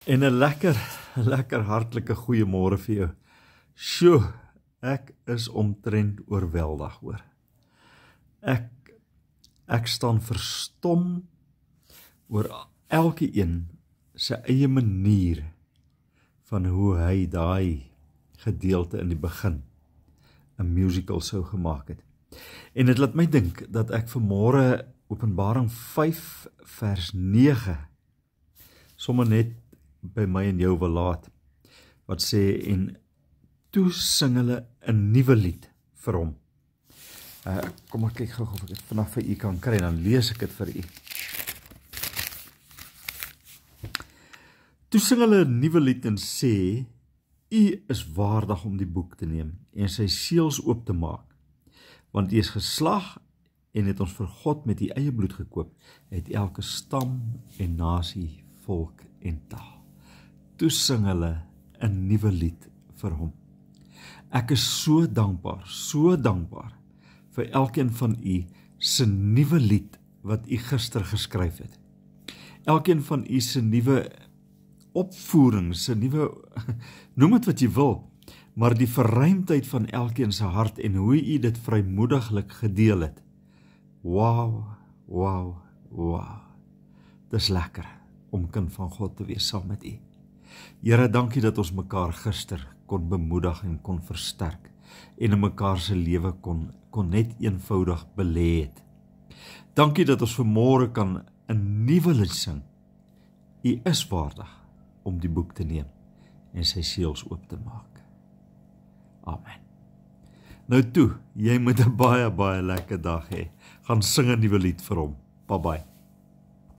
En 'n lekker hartlike goeiemôre vir jou. Sjoe, ek is omtrent oorweldig hoor. Ek staan verstom oor elke een sy eie manier van hoe hy daai gedeelte in die begin 'n musical sou gemaak het. En dit laat my dink dat ek vanmôre Openbaring 5 vers 9 sommer net by my en jou wil laat, wat sê, en toe sing hulle 'n nuwe lied vir hom. Kom ek kyk gou of ek dit vanaf vir u kan kry, dan lees ek dit vir u. Toe sing hulle 'n nuwe lied en sê, u is waardig om die boek te neem en sy seels oop te maak, want u is geslag en het ons vir God met u eie bloed gekoop, het elke stam en nasie, volk en taal. Toe sing hulle 'n nuwe lied vir hom. Ek is so dankbaar vir elkeen van u se nuwe lied wat u gister geskryf het. Elkeen van u se nuwe opvoering, se nuwe, noem dit wat jy wil, maar die verruimdheid van elkeen se hart en hoe u dit vrymoediglik gedeel het. Wow. Dis lekker om kind van God te wees saam met u. Here, dankie dat ons mekaar gister kon bemoedig en kon versterk en in mekaar se lewe kon net eenvoudig belê het. Dankie dat ons vanmôre kan 'n nuwe lied sing. U is waardig om die boek te neem en sy seels oop te maak. Amen. Nou toe, jy moet 'n baie lekker dag hê. Gaan sing 'n nuwe lied vir hom. Bye bye.